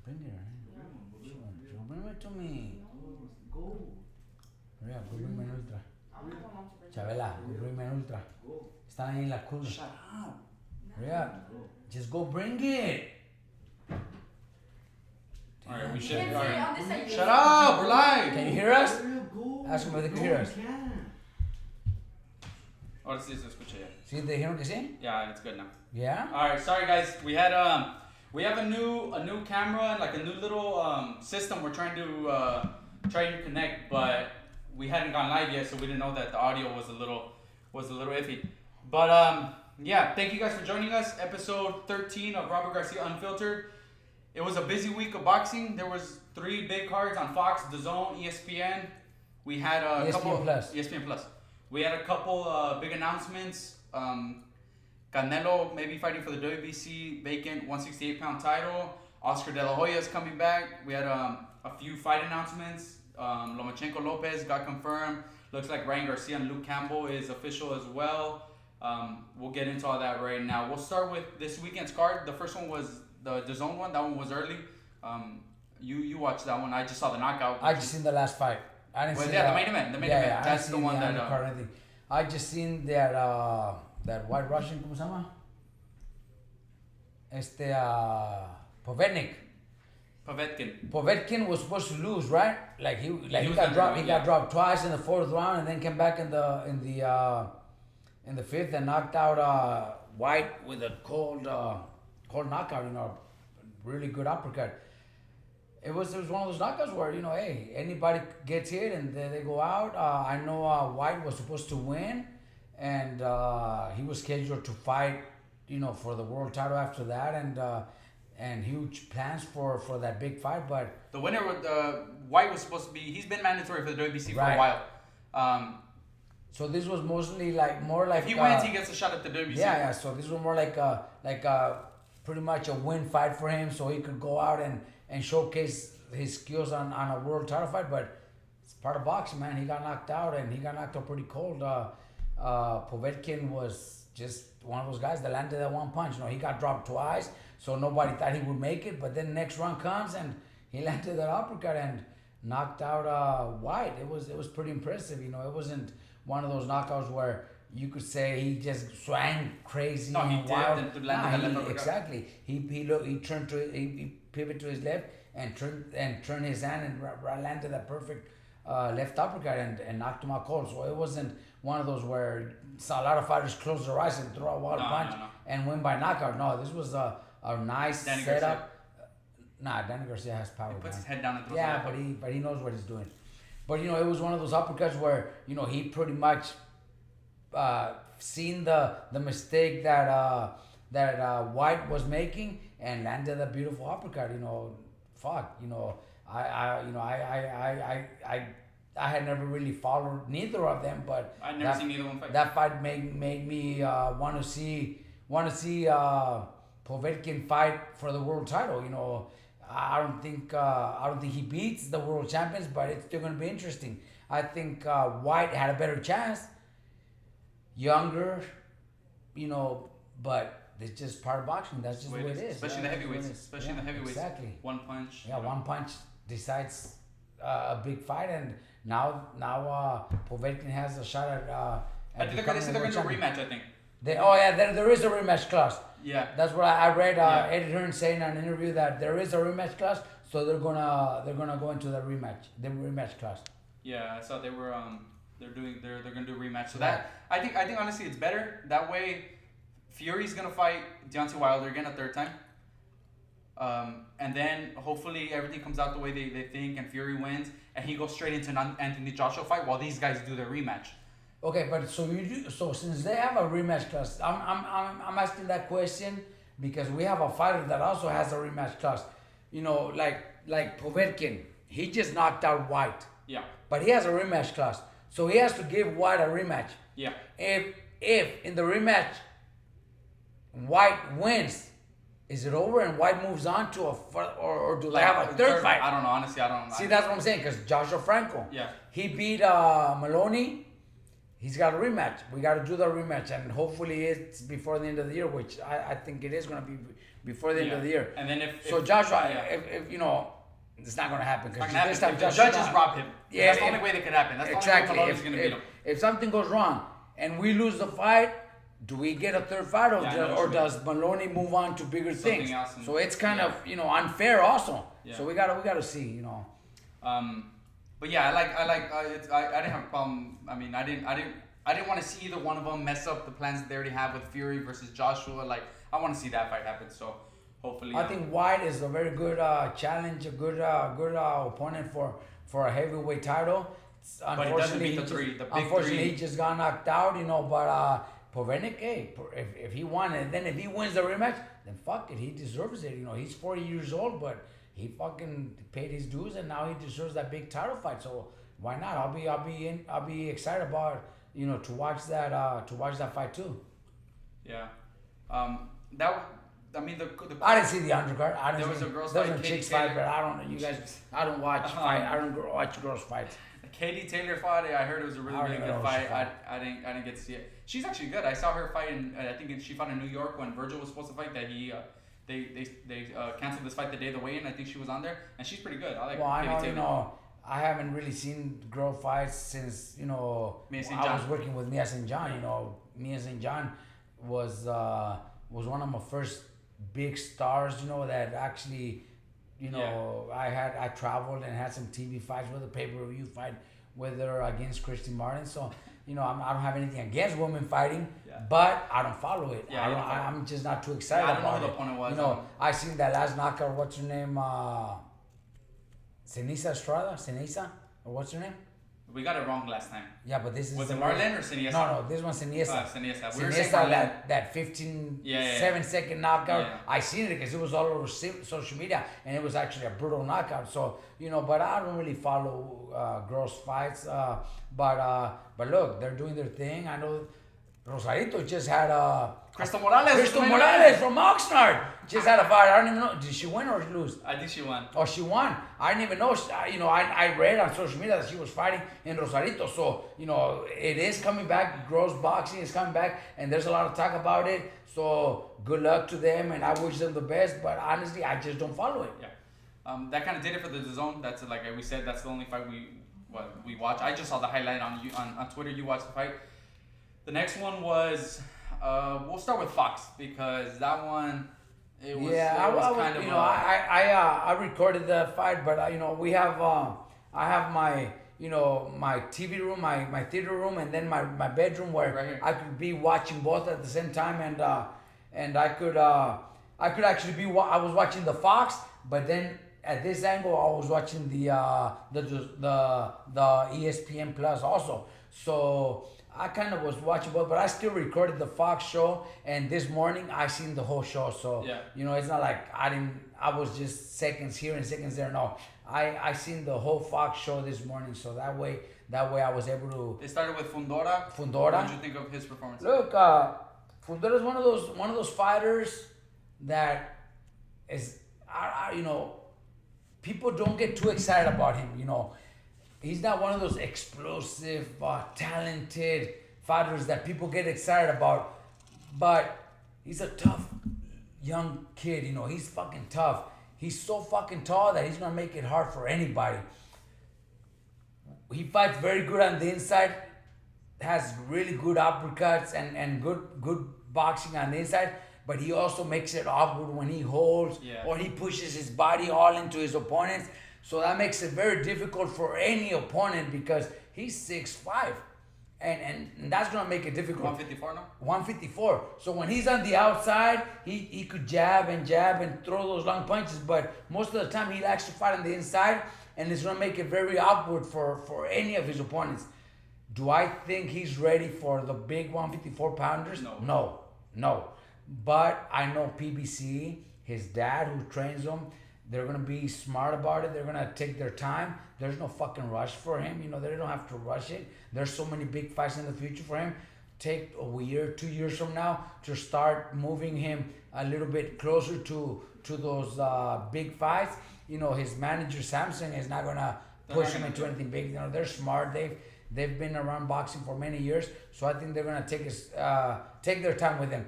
Bring it. Sure. Bring it to me. Go. Hurry up, go bring me an ultra. Chabela, go bring me an ultra. Están ahí en la cooler. Shut up. Hurry up. Just go bring it. Alright, we You should. can say Alright. on this side. Shut up, we're live. Can you hear us? Go. Ask them if they can hear us. Ahora sí se escucha ya. ¿Sí te dijeron que sí? Yeah, it's good now. Yeah? Alright, sorry guys. We have a new camera and like a new little system we're trying to connect, but we hadn't gone live yet, so we didn't know that the audio was a little iffy. But yeah, thank you guys for joining us. Episode 13 of Robert Garcia Unfiltered. It was a busy week of boxing. There was 3 big cards on Fox, DAZN, ESPN. We had a couple ESPN Plus. We had a couple big announcements. Canelo maybe fighting for the WBC vacant 168-pound title. Oscar De La Hoya is coming back. We had a few fight announcements. Lomachenko Lopez got confirmed. Looks like Ryan Garcia and Campbell is official as well. We'll get into all that right now. We'll start with this weekend's card. The first one was the DAZN one. That one was early. You watched that one. I just saw the knockout. I just seen the last fight. I didn't see the main event. The main event. Yeah, That's the one that. I just seen that white Russian, ¿cómo se llama? Povetkin was supposed to lose, right? He got dropped twice in the 4th round and then came back in the 5th and knocked out White with a cold knockout, really good uppercut. It was one of those knockouts where, hey, anybody gets hit and they go out. I know White was supposed to win, and he was scheduled to fight, for the world title after that, and huge plans for that big fight. But the winner with White was supposed to be. He's been mandatory for the WBC for right. a while. So this was mostly more like if he wins, he gets a shot at the WBC. Yeah. So this was more like pretty much a win fight for him, so he could go out and showcase his skills on a world title fight. But it's part of boxing, man. He got knocked out, and he got knocked out pretty cold. Povetkin was just one of those guys that landed that one punch. He got dropped twice, so nobody thought he would make it. But then the next round comes, and he landed that uppercut and knocked out White. It was pretty impressive. It wasn't one of those knockouts where you could say he just swang crazy. No, he wild. did. And landed that exactly. He pivoted to his left and turned his hand and landed that perfect left uppercut and knocked him out cold. So it wasn't one of those where a lot of fighters close their eyes and throw a wild punch and win by knockout. No, this was a nice Danny setup. Danny Garcia has power. He puts his head down and throws but he knows what he's doing. But it was one of those uppercuts where he pretty much seen the mistake that White was making and landed a beautiful uppercut. I had never really followed neither of them, but I never seen either one fight. That fight made me want to see Povetkin fight for the world title. I don't think he beats the world champions, but it's still going to be interesting. I think White had a better chance, younger, but it's just part of boxing. That's just the way it is. Especially in the heavyweights. In the heavyweights. Exactly. One punch. Yeah, one punch decides a big fight, and now Povetkin has a shot at. I think they're going to do a rematch. I think. There is a rematch clause. Yeah. That's what I read. Eddie Hearn saying in an interview that there is a rematch clause, so they're gonna go into the rematch clause. Yeah, I saw they were they're gonna do a rematch. So that I think honestly it's better that way. Fury's gonna fight Deontay Wilder again a 3rd time. And then hopefully everything comes out the way they think, and Fury wins, and he goes straight into an Anthony Joshua fight while these guys do their rematch. Okay, but so since they have a rematch clause, I'm asking that question because we have a fighter that also has a rematch clause. Like Povetkin, he just knocked out White. Yeah. But he has a rematch clause, so he has to give White a rematch. Yeah. If in the rematch White wins, is it over and White moves on to or do they have a third fight? I don't know. Honestly, I don't know. See, that's what I'm saying, because Joshua Franco, he beat Maloney. He's got a rematch. We got to do the rematch, and hopefully it's before the end of the year, which I think it is going to be before the end of the year. And then if Joshua, yeah. if you know, it's not gonna happen because this this time if the Joshua judges rob him. Yeah, that's the only way that could happen. That's exactly. the only way Malone's gonna beat him. If something goes wrong and we lose the fight, do we get a third fight or does Maloney move on to bigger things? So it's kind of unfair also. Yeah. So we gotta see But yeah, I didn't have a problem. I mean, I didn't want to see either one of them mess up the plans that they already have with Fury versus Joshua. Like, I want to see that fight happen. So hopefully, I think White is a very good challenge, a good opponent for a heavyweight title. But he doesn't beat the big unfortunately, three. he just got knocked out, But Povetnik, hey, if he won it, then if he wins the rematch, then fuck it, he deserves it. He's 40 years old, but he fucking paid his dues, and now he deserves that big title fight. So why not? I'll be excited about to watch that fight too. Yeah, I mean the I didn't see the undercard. There was a girls there fight. was a chicks fight, but I don't know. You guys, I don't watch fight. I don't watch girls fights. Katie Taylor fought. I heard it was a really good fight. I didn't get to see it. She's actually good. I saw her fight in. I think she fought in New York when Virgil was supposed to fight. That they canceled this fight the day of the weigh-in. I think she was on there, and she's pretty good. I like Katie Taylor. I haven't really seen girl fights since I was working with Mia St. John. Mia St. John was one of my first big stars. That actually. I traveled and had some TV fights with a pay-per-view fight with her against Christy Martin. So, I don't have anything against women fighting, but I don't follow it. Yeah, I'm just not too excited about it. I don't know who the opponent was. I seen that last knockout. What's her name? Ceniza Estrada? Ceniza? Or what's her name? We got it wrong last time. Yeah, but this is... Was it Marlon or Ceniza? No, this one's Ceniza. Ceniza. We were saying that 7-second knockout. Yeah. I seen it because it was all over social media, and it was actually a brutal knockout. So, but I don't really follow girls' fights. But look, they're doing their thing. I know Rosarito just had Crystal Morales from Oxnard just had a fight. I don't even know. Did she win or lose? I think she won. Oh, she won. I didn't even know. I read on social media that she was fighting in Rosarito. So, it is coming back. Girls boxing is coming back. And there's a lot of talk about it. So, good luck to them. And I wish them the best. But honestly, I just don't follow it. Yeah. That kind of did it for the DAZN. That's like we said. That's the only fight we watch. I just saw the highlight on Twitter. You watched the fight. The next one was... we'll start with Fox because that one it was kind of I recorded the fight, but we have I have my my TV room, my theater room, and then my bedroom where right I could be watching both at the same time, and I could actually I was watching the Fox, but then at this angle I was watching the ESPN Plus also. So I kind of was watching both, but I still recorded the Fox show, and this morning I seen the whole show. So it's not like I was just seconds here and seconds there. No, I seen the whole Fox show this morning. So that way I was able to. It started with Fundora. What did you think of his performance? Look, Fundora is one of those fighters that is people don't get too excited about him. He's not one of those explosive, talented fighters that people get excited about. But he's a tough young kid, He's fucking tough. He's so fucking tall that he's going to make it hard for anybody. He fights very good on the inside. Has really good uppercuts and good boxing on the inside. But he also makes it awkward when he holds or he pushes his body all into his opponents. So that makes it very difficult for any opponent because he's 6'5", and that's gonna make it difficult. 154 now? 154. So when he's on the outside, he could jab and throw those long punches, but most of the time he likes to fight on the inside, and it's gonna make it very awkward for any of his opponents. Do I think he's ready for the big 154 pounders? No. But I know PBC, his dad who trains him. They're going to be smart about it. They're going to take their time. There's no fucking rush for him. They don't have to rush it. There's so many big fights in the future for him. Take a year, 2 years from now to start moving him a little bit closer to those big fights. His manager, Samson, is not going to push him into anything big. They're smart. They've been around boxing for many years. So I think they're going to take their time with him.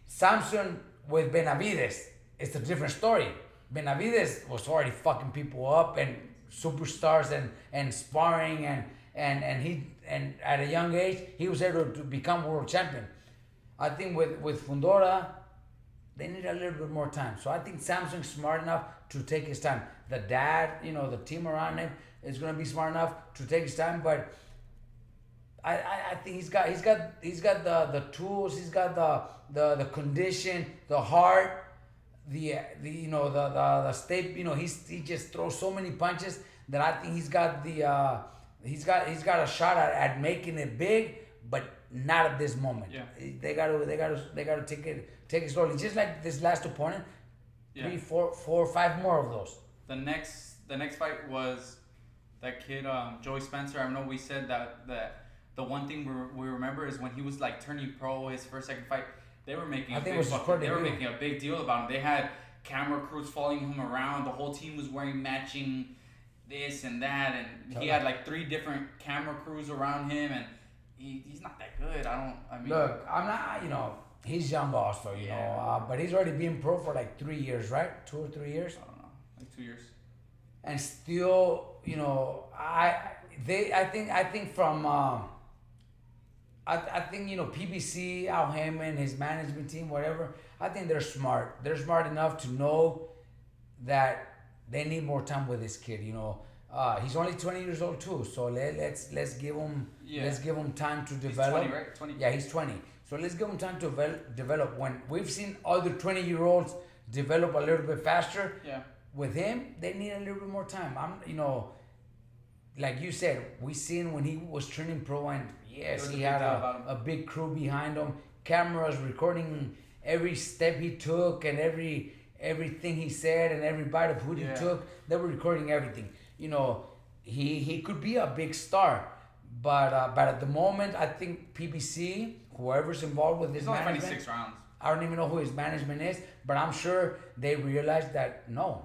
Samson with Benavides, it's a different story. Benavides was already fucking people up and superstars and sparring and at a young age he was able to become world champion. I think with Fundora, they need a little bit more time. So I think Samsung's smart enough to take his time. The dad, the team around him is gonna be smart enough to take his time. But I think he's got the tools, he's got the condition, the heart, the state. He just throws so many punches that I think he's got a shot at making it big, but not at this moment. Yeah. They gotta take it slowly. Just like this last opponent, 3, 4, 5 more of those. The next fight was that kid Joey Spencer. I know we said that the one thing we remember is when he was like turning pro, his first second fight, they were making making a big deal about him. They had camera crews following him around. The whole team was wearing matching this and that, and he had like 3 different camera crews around him, and he's not that good. Look, I'm not, he's young also, but he's already been pro for like 3 years, right? 2 or 3 years? I don't know, like 2 years. And still, I think from PBC, Al Heyman, his management team, whatever, I think they're smart. They're smart enough to know that they need more time with this kid. He's only 20 years old too, so let's give him time to develop. He's 20, right? 20. Yeah, he's 20. So let's give him time to develop. When we've seen other 20-year-olds develop a little bit faster, with him they need a little bit more time. Like you said, we seen when he was turning pro, and yes, he had a big crew behind him, cameras recording every step he took and everything he said and every bite of food he took. They were recording everything. He could be a big star, but at the moment, I think PBC, whoever's involved with his management, 6 rounds. I don't even know who his management is, but I'm sure they realize that no,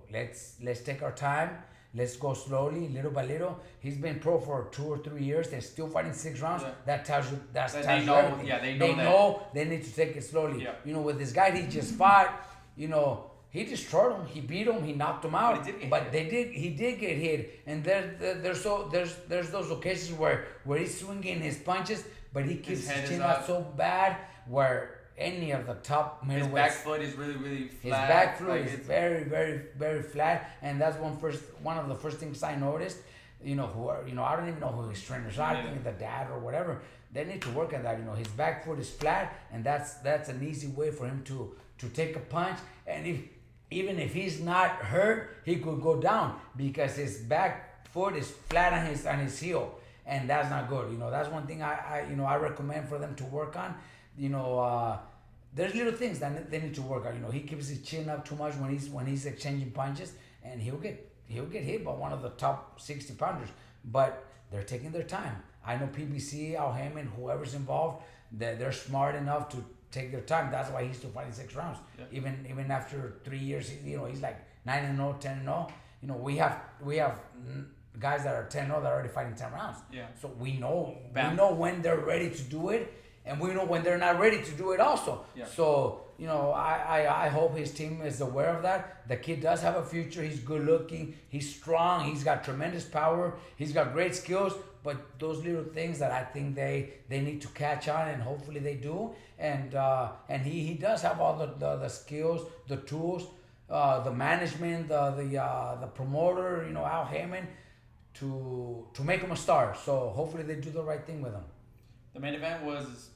let's take our time. Let's go slowly, little by little. He's been pro for 2 or 3 years. They're still fighting 6 rounds. Yeah. That tells you They know, everything. yeah, they They know they need to take it slowly. Yeah. With this guy he just fought, he destroyed him. He beat him. He knocked him out. But he did get hit. And there's those occasions where he's swinging his punches, but he keeps his chin up so bad where any of the top middleweights. His back foot is really, really flat. His back foot is very, very, very flat, and that's one of the first things I noticed. I don't even know who his trainers are. I think the dad or whatever. They need to work on that. His back foot is flat, and that's an easy way for him to take a punch. And even if he's not hurt, he could go down because his back foot is flat on his heel, and that's not good. That's one thing I recommend for them to work on. There's little things that they need to work on. He keeps his chin up too much when he's exchanging punches, and he'll get hit by one of the top 60 pounders. But they're taking their time. I know PBC, Al Heyman, whoever's involved, they're smart enough to take their time. That's why he's still fighting 6 rounds. Yeah. Even after 3 years, he's like 9-0, 10-0. We have guys that are 10-0 that are already fighting 10 rounds. Yeah. So we know when they're ready to do it. And we know when they're not ready to do it also. Yeah. So, I hope his team is aware of that. The kid does have a future. He's good looking. He's strong. He's got tremendous power. He's got great skills. But those little things that I think they need to catch on, and hopefully they do. And he does have all the skills, the tools, the management, the promoter, Al Heyman, to make him a star. So hopefully they do the right thing with him. The main event was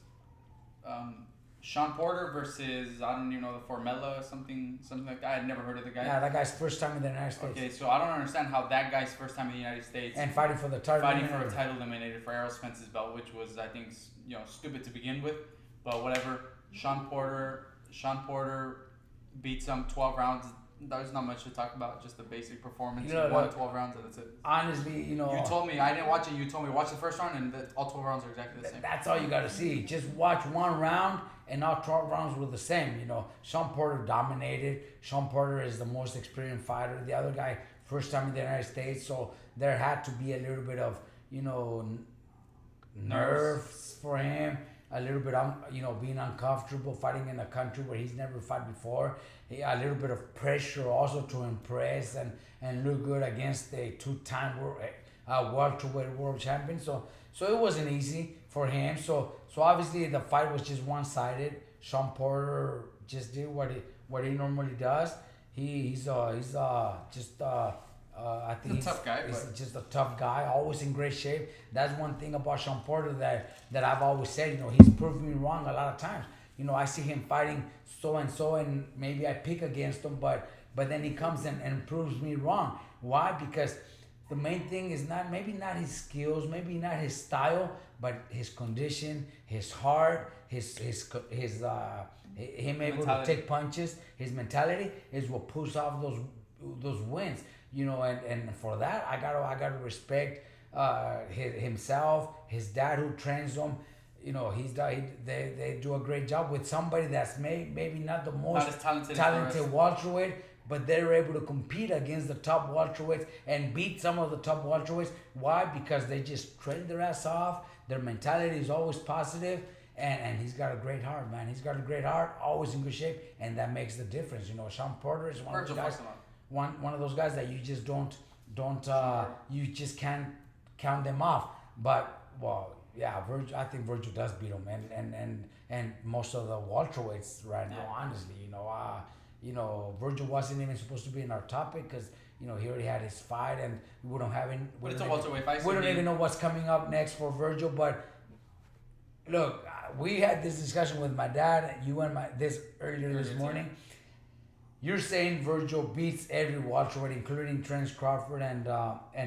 Sean Porter versus, I don't even know, the Formella, something like that. I had never heard of the guy. Yeah, that guy's first time in the United States. Okay, so I don't understand how that guy's first time in the United States. And fighting for the title. Fighting for a title eliminated for Errol Spence's belt, which was, I think, stupid to begin with. But whatever. Sean Porter beats him 12 rounds. There's not much to talk about, just the basic performance. He won 12 rounds and that's it. Honestly, You told me, I didn't watch it, you told me watch the first round and all 12 rounds are exactly the same. That's all you got to see. Just watch one round and all 12 rounds were the same. Sean Porter dominated. Sean Porter is the most experienced fighter. The other guy, first time in the United States, so there had to be a little bit of, nerves for him. a little bit, being uncomfortable fighting in a country where he's never fought before. A little bit of pressure also to impress and look good against a two-time welterweight world champion. So it wasn't easy for him. So obviously the fight was just one-sided. Sean Porter just did what he normally does. I think he's a tough guy. He's just a tough guy, always in great shape. That's one thing about Sean Porter that I've always said. He's proved me wrong a lot of times. I see him fighting so and so, and maybe I pick against him, but then he comes and proves me wrong. Why? Because the main thing is maybe not his skills, maybe not his style, but his condition, his heart, him able to take punches, his mentality is what pulls off those wins. And for that I gotta respect himself, his dad who trains him. They do a great job with somebody that's maybe not the most talented welterweight, but they're able to compete against the top welterweights and beat some of the top welterweights. Why? Because they just train their ass off. Their mentality is always positive, and he's got a great heart, man. He's got a great heart, always in good shape, and that makes the difference. Sean Porter is one of those guys. One of those guys that you just don't you just can't count them off. But Virgil, I think Virgil does beat him, and most of the welterweights right now, honestly, Virgil wasn't even supposed to be in our topic because he already had his fight, and we don't have any. It's a welterweight fight. We don't even know what's coming up next for Virgil. But look, we had this discussion with my dad, you and earlier this morning. You're saying Virgil beats every welterweight, including Terence Crawford and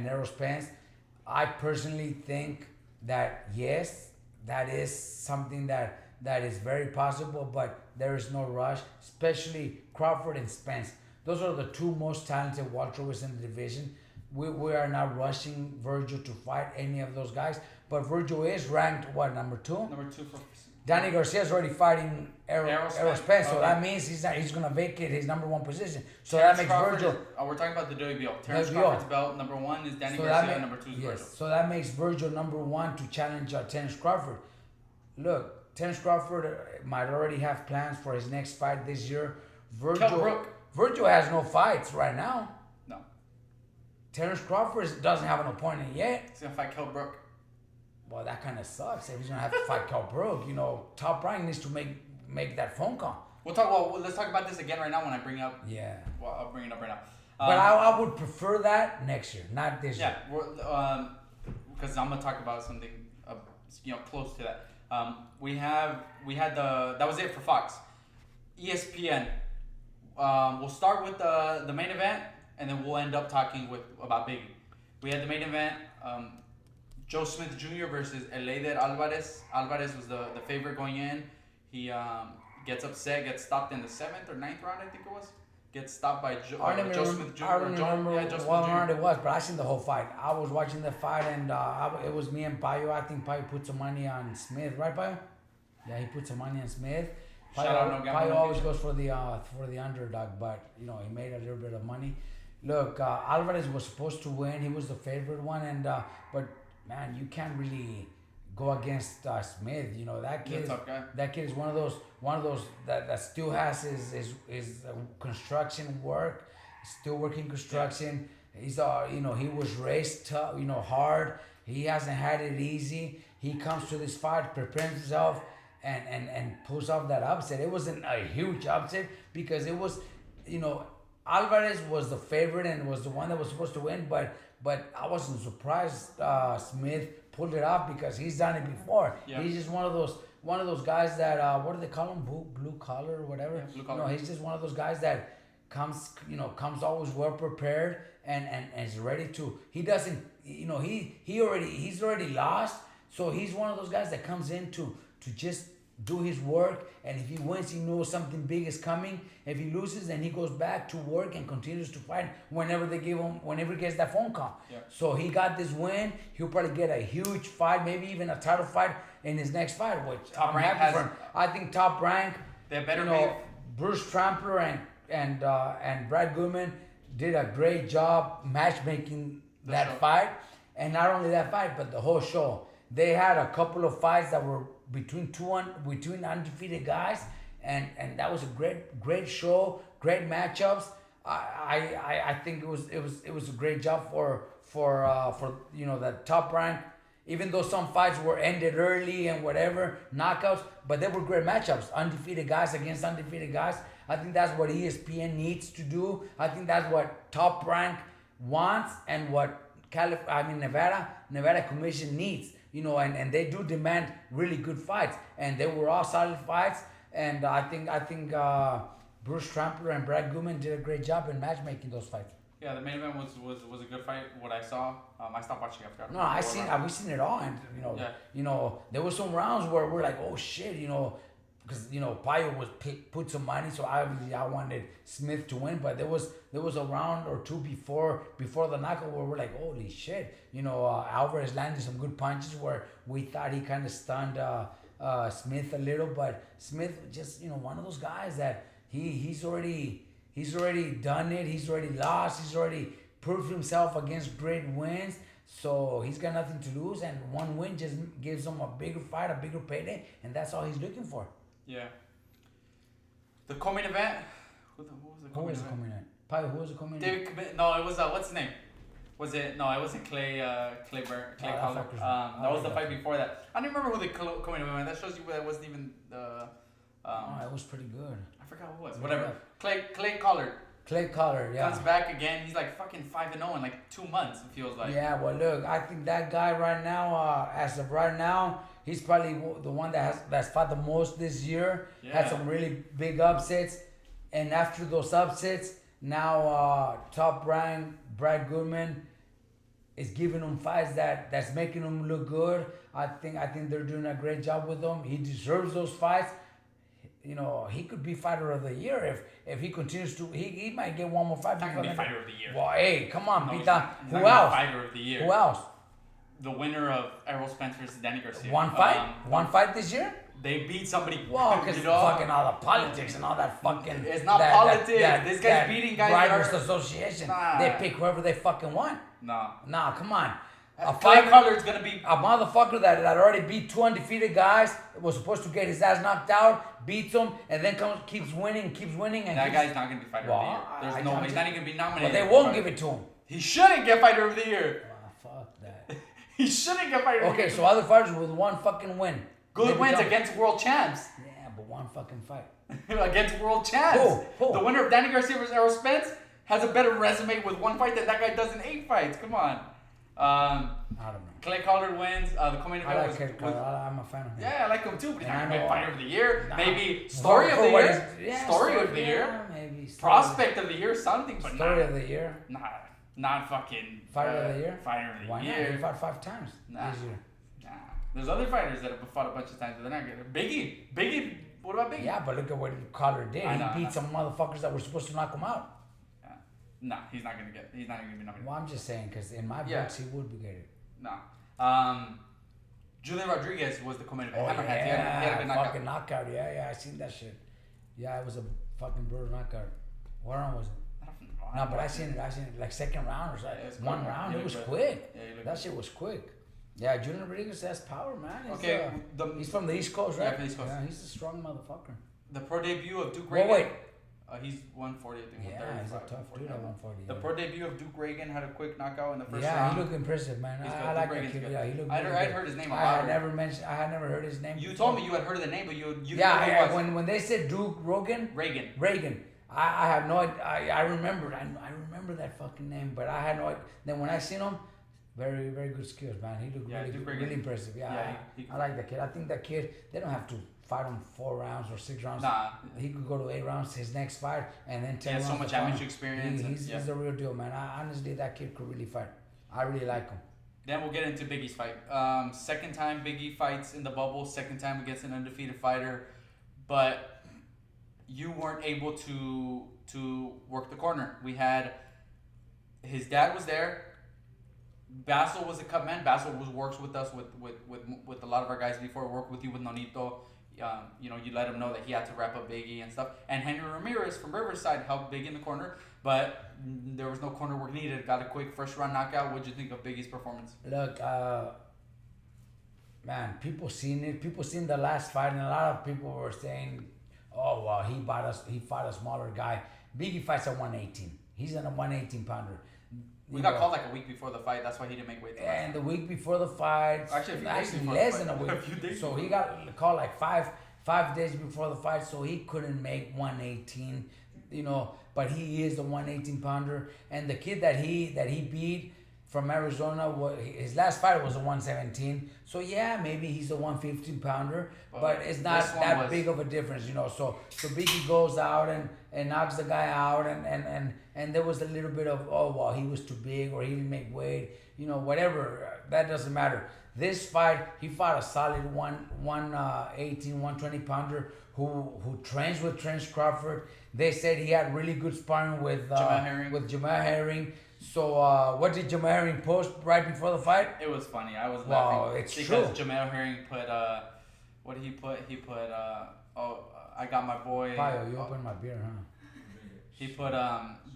Errol Spence. I personally think that yes, that is something that is very possible, but there is no rush, especially Crawford and Spence. Those are the two most talented welterweights in the division. We are not rushing Virgil to fight any of those guys, but Virgil is ranked, number two? Number two for... Danny Garcia is already fighting Errol Spence, so that means he's going to vacate his number one position. So Terrence that makes Crawford Virgil... we're talking about the WBO. Terrence Crawford's belt, number one is Danny Garcia, number two is Virgil. So that makes Virgil number one to challenge Terence Crawford. Look, Terence Crawford might already have plans for his next fight this year. Virgil has no fights right now. No. Terence Crawford doesn't have an opponent yet. He's going to fight Kell Brook. Well, that kind of sucks. If he's gonna have to fight Kell Brook, Top Rank needs to make that phone call. Let's talk about this again right now when I bring up. Yeah. Well, I'll bring it up right now. But I would prefer that next year, not this year. Yeah, because I'm gonna talk about something, close to that. That was it for Fox. ESPN. We'll start with the main event, and then we'll end up talking about Biggie. We had the main event. Joe Smith Jr. versus Elena Alvarez. Alvarez was the favorite going in. He gets upset, gets stopped in the 7th or 9th round, I think it was. Gets stopped by Joe Smith Jr. I don't remember what round it was, but I seen the whole fight. I was watching the fight, and it was me and Payo. I think Payo put some money on Smith, right, Payo? Yeah, he put some money on Smith. Payo always goes for the underdog, but he made a little bit of money. Look, Alvarez was supposed to win. He was the favorite one, and but. Man, you can't really go against Smith. That kid is one of those that still has his construction work, still working construction. He's he was raised tough, hard. He hasn't had it easy. He comes to this fight, prepares himself, and pulls off that upset. It wasn't a huge upset because it was, Alvarez was the favorite and was the one that was supposed to win, but I wasn't surprised Smith pulled it off because he's done it before. Yeah. He's just one of those guys that what do they call him? Blue collar or whatever. Yeah, blue collar. He's just one of those guys that comes always well prepared and is ready to. He doesn't he's already lost, so he's one of those guys that comes in to just do his work, and if he wins, he knows something big is coming. If he loses, then he goes back to work and continues to fight whenever he gets that phone call. Yeah. So he got this win. He'll probably get a huge fight, maybe even a title fight in his next fight, which I'm happy for him. I think Top Rank, they better be. Bruce Trampler and Brad Goodman did a great job matchmaking that fight, and not only that fight, but the whole show. They had a couple of fights that were between undefeated guys, and that was a great show, great matchups. I think it was a great job for the top rank. Even though some fights were ended early and whatever knockouts, but they were great matchups. Undefeated guys against undefeated guys. I think that's what ESPN needs to do. I think that's what Top Rank wants and what Nevada Commission needs. And they do demand really good fights, and they were all solid fights. And I think Bruce Trampler and Brad Goodman did a great job in matchmaking those fights. Yeah, the main event was a good fight. What I saw, I stopped watching after. We've seen it all, and there were some rounds where we're like, oh shit, because Payo put some money, so obviously I wanted Smith to win, but there was a round or two before the knockout where we're like, holy shit, Alvarez landed some good punches where we thought he kind of stunned Smith a little, but Smith just one of those guys that he's already done it. He's already lost. He's already proved himself against great wins. So he's got nothing to lose, and one win just gives him a bigger fight, a bigger payday, and that's all he's looking for. Yeah. The co-main event. Who was the co-main event? Who was the co-main event? No, it was what's his name? Was it? No, it wasn't Clay Collar. That was the fight before that. I don't remember who the co-main event. That shows you that wasn't even the. It was pretty good. I forgot who it was. Whatever. Clay Collard. Clay Collard, yeah. Comes back again. He's like fucking 5-0 in like 2 months. It feels like. Yeah, well, look, I think that guy right now, as of right now, he's probably the one that's fought the most this year. Yeah. Had some really big upsets, and after those upsets, now Top Rank Brad Goodman is giving him fights that's making him look good. I think they're doing a great job with him. He deserves those fights. He could be fighter of the year if he continues to. He might get one more fight. Not gonna be fighter of the year. Well, hey, come on, no, Pita. Who else? Fighter of the year. Who else? The winner of Errol Spence versus Danny Garcia. One fight this year. They beat somebody. Well, because fucking all the politics and all that fucking. It's not politics. This guy's beating guys. Drivers Association. Nah. They pick whoever they fucking want. Nah, come on. Clay Collard's gonna be a motherfucker that already beat 2 undefeated guys, was supposed to get his ass knocked out, beats them, and then keeps winning, and that guy's not gonna be fighter of the year. There's no way. He's not even gonna be nominated. But they won't give it to him. He shouldn't get fighter of the year. Fuck that. He shouldn't get fighter of the year. Okay, so other fighters with one fucking win. Good wins against world champs. Yeah, but one fucking fight. Against world champs. Who? The winner of Danny Garcia versus Errol Spence has a better resume with one fight than that guy does in 8 fights. Come on. I don't know. Clay Collard wins. The co-main event was. I'm a fan of him. Yeah, I like him too, but he's not gonna be fighter of the year. Nah. Maybe story of the year. Yeah, story of the year. Maybe. Prospect of the year, something, but story of the year. Nah, not fucking. Fighter of the year. Fighter of the Why year. Not? He fought 5 times this year. Nah. There's other fighters that have fought a bunch of times, but they're not good. Biggie. What about Biggie? Yeah, but look at what Collard did. He beat some motherfuckers that were supposed to knock him out. Nah, he's not gonna be nominated. Well, I'm just saying, because in my books, he would be getting. Nah. Julian Rodriguez was the co-main event. Oh, He had a good knockout. Fucking knockout. Yeah, I seen that shit. Yeah, it was a fucking brutal knockout. What round was it? I don't know. No, but I seen it like second round or something. Yeah, one round. It was quick. Yeah, that shit was quick. Yeah, Julian Rodriguez has power, man. He's from the East Coast, right? Yeah, from the East Coast. Yeah, he's a strong motherfucker. The pro debut of Duke Reagan. Wait. He's 140, I think. Yeah, he's a tough dude at 140. The pro debut of Duke Reagan had a quick knockout in the first round. Yeah, he looked impressive, man. I like that kid. Yeah, he looked. I'd heard his name. I had never heard his name. You told me you had heard of the name, but you. Yeah, when they said Duke Reagan. Reagan. I have no idea. I remember. I remember that fucking name, but I had no idea. Then when I seen him, very, very good skills, man. He looked really impressive. Yeah, I like that kid. I think that kid, they don't have to fight him 4 rounds or 6 rounds. Nah. He could go to 8 rounds his next fight and then 10 rounds. He has so much amateur experience. He's the real deal, man. Honestly, that kid could really fight. I really like him. Then we'll get into Biggie's fight. Second time Biggie fights in the bubble. Second time against an undefeated fighter. But you weren't able to work the corner. We had his dad was there. Basil was a cut man. Basil works with us with a lot of our guys before. Worked with you with Nonito. You let him know that he had to wrap up Biggie and stuff. And Henry Ramirez from Riverside helped Biggie in the corner, but there was no corner work needed. Got a quick first round knockout. What'd you think of Biggie's performance? Look, man, people seen it. People seen the last fight, and a lot of people were saying, "Oh, well, he fought a smaller guy." Biggie fights at 118. He's in a 118 pounder. We got called like a week before the fight. That's why he didn't make weight. And the week before the fight, actually less than a week. So he got called like five days before the fight. So he couldn't make 118. But he is the 118 pounder. And the kid that he beat from Arizona, his last fight was a 117. So yeah, maybe he's a 115 pounder, but it's not that big of a difference, So Biggie goes out and knocks the guy out, and there was a little bit of, oh well, he was too big or he didn't make weight, whatever. That doesn't matter. This fight, he fought a solid 118, 120 pounder who trains with Terence Crawford. They said he had really good sparring with Jamel Herring. So what did Jamel Herring post right before the fight? It was funny. I was laughing. Wow, it's because true. Jamel Herring put what did he put? He put I got my boy. Payo, you opened my beer, huh? He put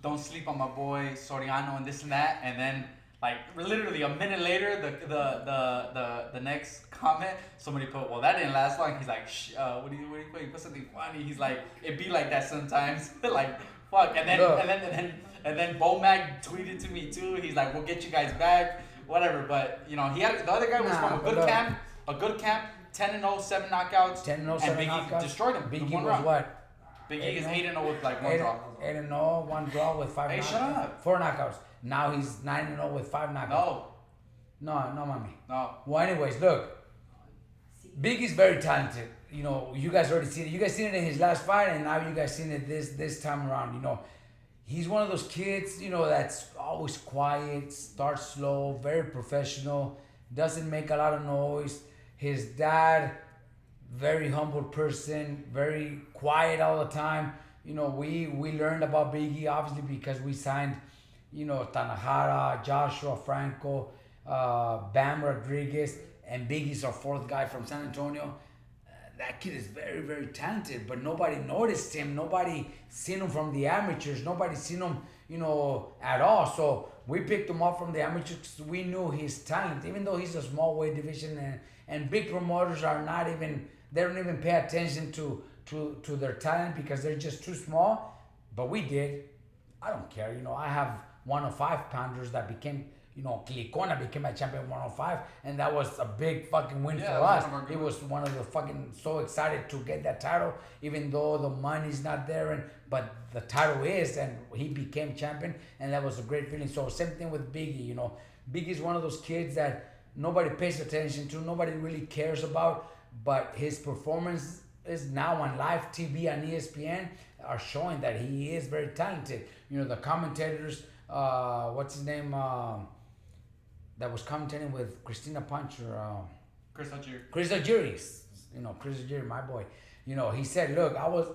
don't sleep on my boy Soriano and this and that, and then like literally a minute later the next comment somebody put, well, that didn't last long. He's like, what do you put? He put something funny. He's like, it be like that sometimes. Like fuck. And then Bomac tweeted to me too. He's like, we'll get you guys back, whatever. But he had the other guy was from a good camp, 10-0, 7 knockouts. 10-0, 7 Biggie knockouts. Destroyed him. Biggie was what? Biggie is 8-0 with like one draw. 8-0, one draw with 5 knockouts. Hey, shut up. 4 knockouts. Now he's 9-0 with 5 knockouts. No, mommy. No. Well, anyways, look. Biggie's very talented. You guys already seen it. You guys seen it in his last fight, and now you guys seen it this time around. He's one of those kids, that's always quiet, starts slow, very professional, doesn't make a lot of noise. His dad, very humble person, very quiet all the time. We learned about Biggie obviously because we signed, Tanahara, Joshua Franco, Bam Rodriguez, and Biggie's our 4th guy from San Antonio. That kid is very, very talented, but nobody noticed him. Nobody seen him from the amateurs. Nobody seen him, at all. So we picked him up from the amateurs because we knew his talent, even though he's a small weight division and big promoters they don't even pay attention to their talent because they're just too small. But we did. I don't care. I have 105 pounders that became, Clicona became a champion at 105, and that was a big fucking win for us. It was one of the fucking so excited to get that title, even though the money's not there, but the title is, and he became champion, and that was a great feeling. So same thing with Biggie. Biggie's one of those kids that nobody pays attention to, nobody really cares about, but his performance is now on live TV on ESPN are showing that he is very talented. The commentators, what's his name? That was commentating with Christina Puncher. Chris Algieri. Chris Algieri, Chris Algieri, my boy. He said, look, I was,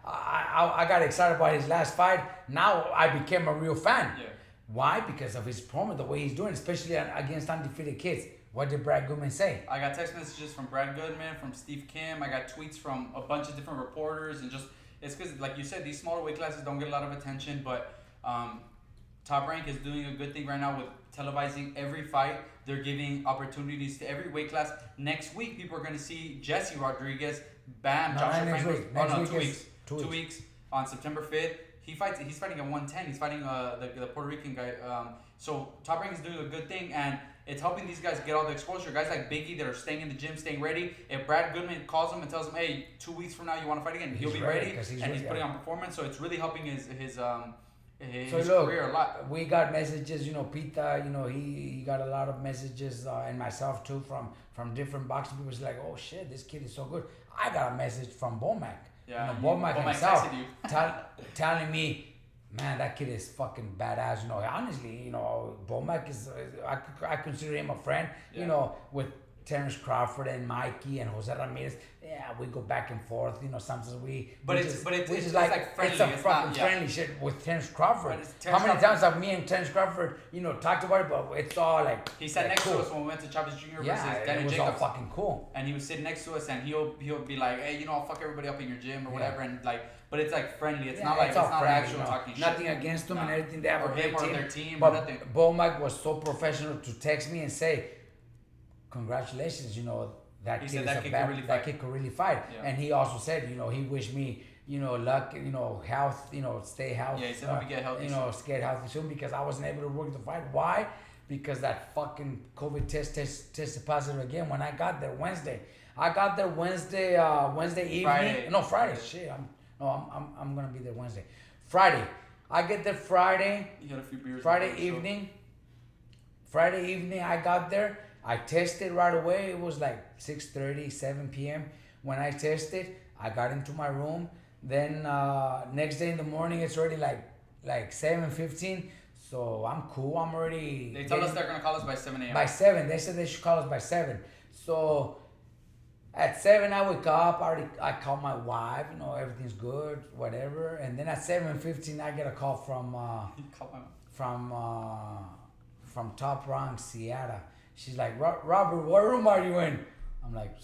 I got excited about his last fight. Now I became a real fan. Yeah. Why? Because of his performance, the way he's doing, especially against undefeated kids. What did Brad Goodman say? I got text messages from Brad Goodman, from Steve Kim. I got tweets from a bunch of different reporters, and it's because, like you said, these smaller weight classes don't get a lot of attention, but Top Rank is doing a good thing right now with televising every fight. They're giving opportunities to every weight class. Next week, people are going to see Jesse Rodriguez, Bam, Joshua Franco. 2 weeks. 2 weeks on September 5th. He's fighting at 110. He's fighting the Puerto Rican guy. So Top Rank is doing a good thing, and it's helping these guys get all the exposure. Guys like Biggie that are staying in the gym, staying ready. If Brad Goodman calls him and tells him, hey, 2 weeks from now you want to fight again, he'll be ready, and he's putting on performance. So it's really helping his career a lot. We got messages, Pita, he got a lot of messages, and myself too, from different boxing people. It's like, oh shit, this kid is so good. I got a message from Bomac. Yeah, Bomac himself telling me, man, that kid is fucking badass. Honestly, Bomac is, I consider him a friend, with Terence Crawford and Mikey and Jose Ramirez. Yeah, we go back and forth. Sometimes it's like friendly. It's some fucking friendly shit with Terence Crawford. How many times have me and Terence Crawford, talked about it? But it's all like he sat next to us when we went to Chavez Jr. versus Danny Jacobs. All fucking cool. And he was sitting next to us, and he'll be like, hey, I'll fuck everybody up in your gym or whatever, and like. But it's like friendly. It's not like it's not friendly, actual talking shit. Nothing against them and everything. They have or a great him team. Or their team. But or nothing. Bomac was so professional to text me and say, congratulations, that He kid said is that a kid bad, could really that fight. kid could really fight. Yeah. And he also said, he wished me, luck, health, stay healthy. Yeah, he said hope you get healthy soon. Get healthy soon because I wasn't able to work the fight. Why? Because that fucking COVID tested positive again when I got there Wednesday. I got there Wednesday evening. Friday. No, Friday. Shit, I'm gonna be there Wednesday. Friday. I get there Friday. He had a few beers. Friday evening, I got there. I tested right away. It was like 6:30, 7 p.m. When I tested, I got into my room. Then next day in the morning, it's already like 7:15. So I'm cool. I'm already. They told us they're gonna call us by 7 a.m. By 7, they said they should call us by 7. So at 7, I wake up. I call my wife. Everything's good, whatever. And then at 7:15, I get a call from. He called my From Top Rank, Seattle. She's like, Robert, what room are you in? I'm like,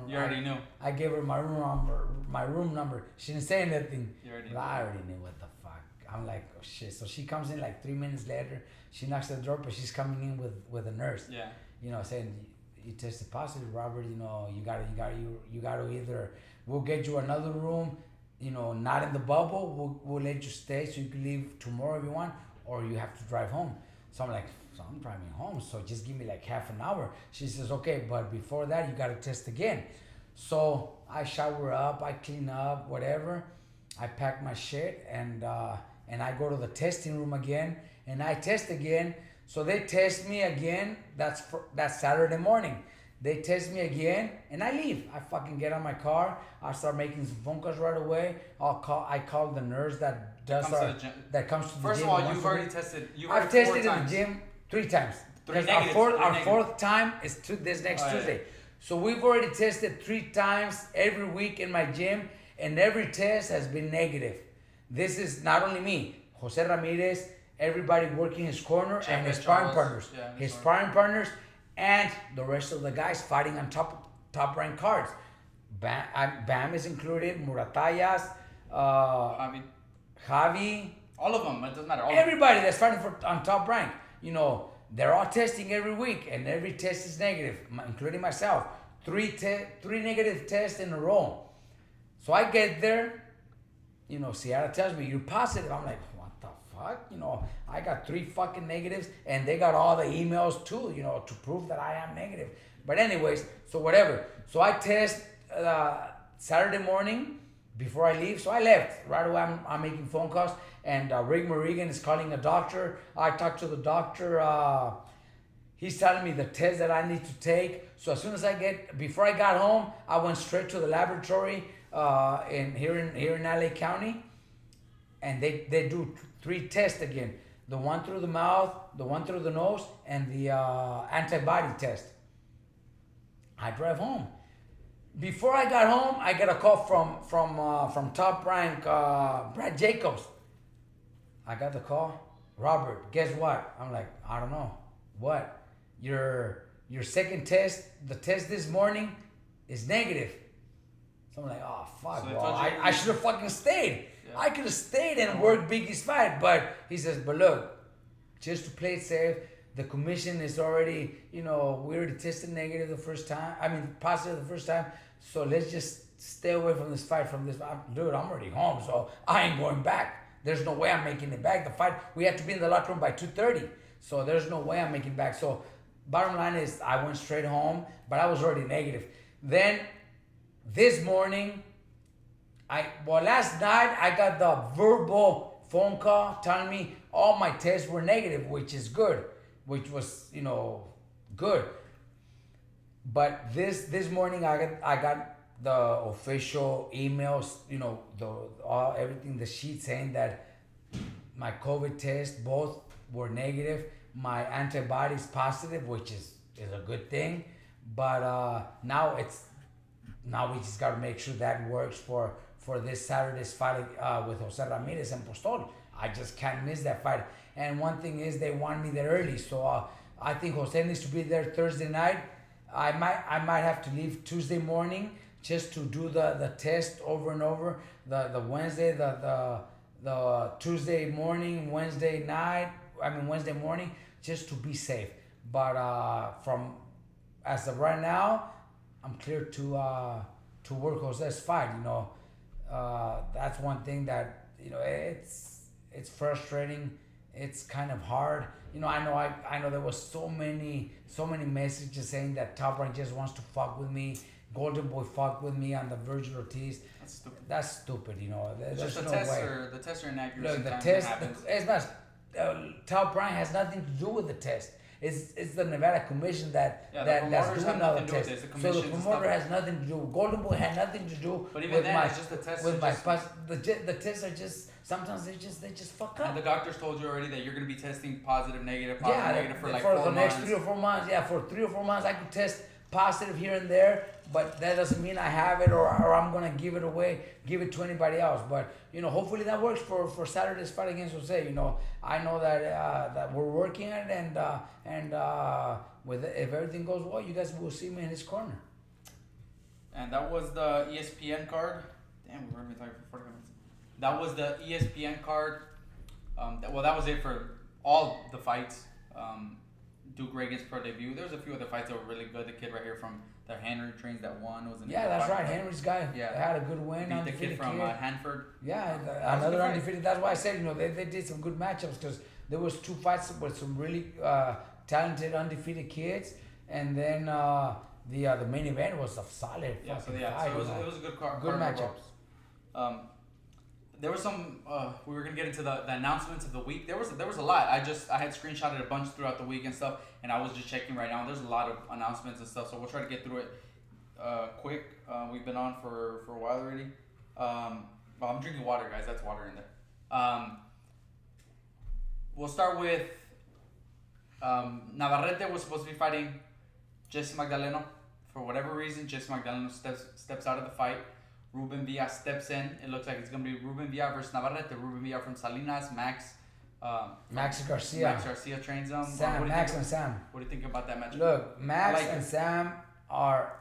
You already knew. I gave her my room number. She didn't say anything. You already But I already knew what the fuck. I'm like, oh shit. So she comes in like 3 minutes later. She knocks at the door, but she's coming in with a nurse. Yeah. Saying you tested positive, Robert. You gotta either we'll get you another room. Not in the bubble. We'll let you stay so you can leave tomorrow if you want, or you have to drive home. So I'm like, so I'm driving home, so just give me like half an hour. She says, okay, but before that, you got to test again. So I shower up, I clean up, whatever. I pack my shit, and I go to the testing room again, and I test again. So they test me again. That's Saturday morning. They test me again, and I leave. I fucking get on my car. I start making some phone calls right away. I call the nurse that does that comes to the gym. First of all, you've already tested. I've tested in the gym 3 times. Three Because negatives. our fourth time is this next Tuesday. Yeah. So we've already tested 3 times every week in my gym, and every test has been negative. This is not only me, Jose Ramirez, everybody working his corner, and his sparring partners. Yeah, his sparring partners, and the rest of the guys fighting on top rank cards. Bam is included, Muratayas, Javi. All of them. It doesn't matter. Everybody that's fighting on top rank. They're all testing every week, and every test is negative, including myself. 3 negative tests in a row. So I get there, Seattle tells me, you're positive. I'm like, what the fuck? I got 3 fucking negatives, and they got all the emails too, to prove that I am negative. But anyways, so whatever. So I test Saturday morning before I leave. So I left. Right away, I'm making phone calls. And Rick Morrigan is calling a doctor. I talked to the doctor. He's telling me the test that I need to take. So as soon as before I got home, I went straight to the laboratory here in LA County. And they do 3 tests again. The one through the mouth, the one through the nose, and the antibody test. I drive home. Before I got home, I get a call from Top Rank, Brad Jacobs. I got the call. Robert, guess what? I'm like, I don't know. What? Your second test, the test this morning, is negative. So I'm like, oh fuck, So bro. I should have fucking stayed. Yeah. I could have stayed and worked Biggie's fight. But he says, but look, just to play it safe, the commission is already, we already tested negative the first time. Positive the first time. So let's just stay away from this fight. Dude, I'm already home, so I ain't going back. There's no way I'm making it back. The fight, we had to be in the locker room by 2:30. So there's no way I'm making it back. So bottom line is I went straight home, but I was already negative. Then this morning, last night I got the verbal phone call telling me all my tests were negative, which is good, which was, good. But this morning I got the official emails, everything, the sheet saying that my COVID test, both were negative. My antibodies positive, which is a good thing. But now we just got to make sure that works for this Saturday's fight with Jose Ramirez and Postol. I just can't miss that fight. And one thing is they want me there early, so I think Jose needs to be there Thursday night. I might have to leave Tuesday morning just to do the test over and over. The Wednesday, the Tuesday morning, Wednesday morning, just to be safe. But from as of right now, I'm clear to work Jose's fight. That's one thing that it's frustrating. It's kind of hard. I know there was so many messages saying that Top Rank just wants to fuck with me. Golden Boy fucked with me on the Virgil Ortiz. That's stupid. There's just the no test way. or the test or inaccuracy. Look, the test. It's not. Top Rank has nothing to do with the test. It's the Nevada Commission that's doing all the tests. So the promoter has nothing to do. Golden Boy had nothing to do. But even then, it's just the test. With the tests are just sometimes they just fuck up. And the doctors told you already that you're gonna be testing positive, negative for like for 4 the months. next 3 or 4 months. Yeah, for 3 or 4 months I could test positive here and there, but that doesn't mean I have it or I'm gonna give it away, give it to anybody else. But hopefully that works for Saturday's fight against Jose. I know that we're working on it, and if everything goes well, you guys will see me in his corner. And that was the ESPN card. Damn, we were already talking for 40 minutes. That was the ESPN card. That was it for all the fights. Duke Reagan's pro debut. There's a few other fights that were really good. The kid right here from the Henry trains that won was that's right. Henry's guy had a good win. Beat the kid from Hanford. Yeah, another undefeated. That's why I said they did some good matchups because there was 2 fights with some really talented undefeated kids, and then the main event was a solid fight. So it was a good card. Good matchups. There was some. We were gonna get into the announcements of the week. There was a lot. I had screenshotted a bunch throughout the week and stuff, and I was just checking right now. There's a lot of announcements and stuff, so we'll try to get through it quick. We've been on for a while already. I'm drinking water, guys. That's water in there. We'll start with Navarrete was supposed to be fighting Jesse Magdaleno. For whatever reason, Jesse Magdaleno steps out of the fight. Ruben Villa steps in. It looks like it's going to be Ruben Villa versus Navarrete. Ruben Villa from Salinas. Max Garcia. Max Garcia trains him. Max and Sam. What do you think about that match? Look, Max and Sam are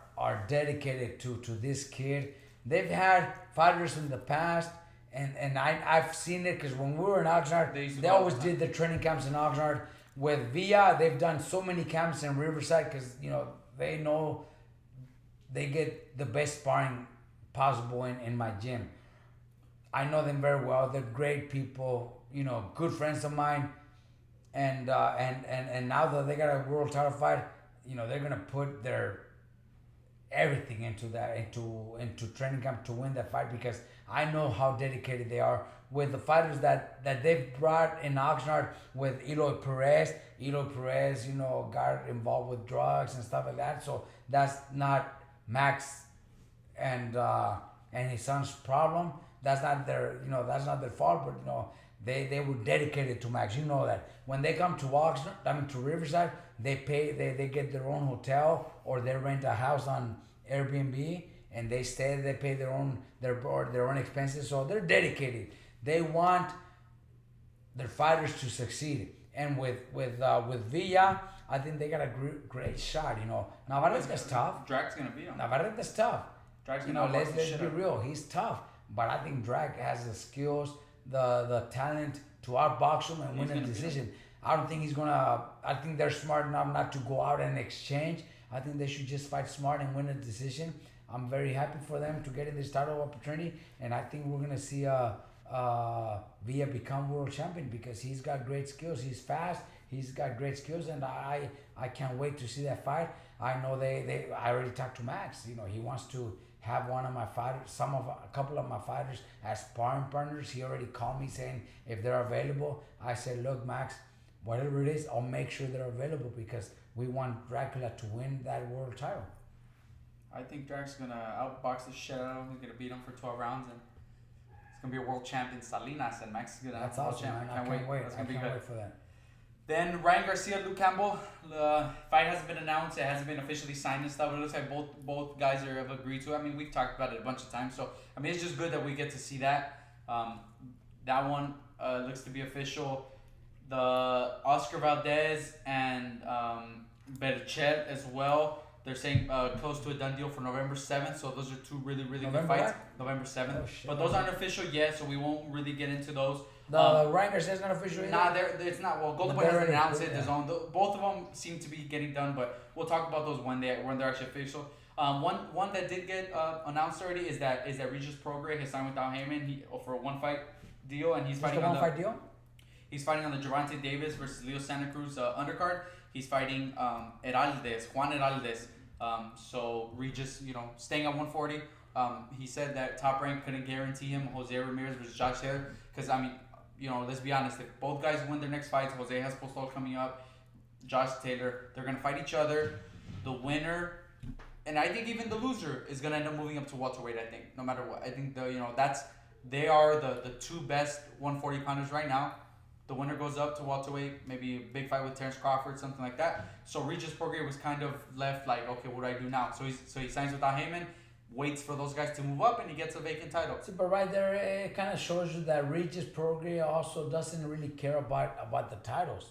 dedicated to this kid. They've had fighters in the past, and I've seen it because when we were in Oxnard, they always did the training camps in Oxnard. With Villa, they've done so many camps in Riverside because they know they get the best sparring possible in my gym. I know them very well. They're great people, good friends of mine, and now that they got a world title fight, they're gonna put their everything into training camp to win that fight because I know how dedicated they are with the fighters that they've brought in Oxnard with Eloy Perez. Eloy Perez, got involved with drugs and stuff like that. So that's not Max and his son's problem. That's not their fault, but they were dedicated to Max. You know that when they come to Oxnard, to Riverside, they get their own hotel or they rent a house on Airbnb and they stay. They pay their own expenses, so they're dedicated. They want their fighters to succeed, and with Villa, I think they got a great shot. Navarrete's tough. Drag's gonna be on. Navarrete's tough. Drag's gonna let's be real. He's tough, but I think Drag has the skills, the talent to outbox him and win a decision. I don't think he's gonna. I think they're smart enough not to go out and exchange. I think they should just fight smart and win a decision. I'm very happy for them to get in this title opportunity, and I think we're gonna see Villa become world champion because he's got great skills. He's fast. He's got great skills, and I can't wait to see that fight. I know I already talked to Max. He wants to have one of my fighters, a couple of my fighters as sparring partners. He already called me saying if they're available. I said, look, Max, whatever it is, I'll make sure they're available because we want Dracula to win that world title. I think Drac's gonna outbox the shit out of him. He's gonna beat him for 12 rounds, and it's gonna be a world champion Salinas, and Max is gonna have a world champion. I can't wait. I can't wait for that. Then Ryan Garcia, Luke Campbell. The fight hasn't been announced. It hasn't been officially signed and stuff. It looks like both guys have agreed to it. We've talked about it a bunch of times. So, it's just good that we get to see that. That one looks to be official. The Oscar Valdez and Berchel as well. They're saying close to a done deal for November 7th. So those are two really, really good fights. November 7th. Oh, shit. But those aren't official yet, so we won't really get into those. The Ryan Garcia is not official either? Nah, it's not. Well, Golden Boy they're hasn't already announced put- it. yeah. Both of them seem to be getting done, but we'll talk about those when they're actually official. One that did get announced already is that Regis Prograis has signed with Al Heyman for a 1-fight deal, and he's Just fighting a on one-fight deal? He's fighting on the Gervonta Davis versus Leo Santa Cruz undercard. He's fighting Juan Heraldez. So Regis, staying at 140. He said that Top Rank couldn't guarantee him Jose Ramirez versus Josh Taylor because let's be honest. If both guys win their next fights, Jose has Postal coming up, Josh Taylor, they're gonna fight each other. The winner, and I think even the loser is gonna end up moving up to welterweight. I think no matter what. I think they are the two best 140 pounders right now. The winner goes up to welterweight, maybe a big fight with Terrence Crawford, something like that. So Regis Prograis was kind of left like, okay, what do I do now? So he signs with Al Heyman, waits for those guys to move up, and he gets a vacant title. See, but right there, it kind of shows you that Regis Prograis also doesn't really care about the titles.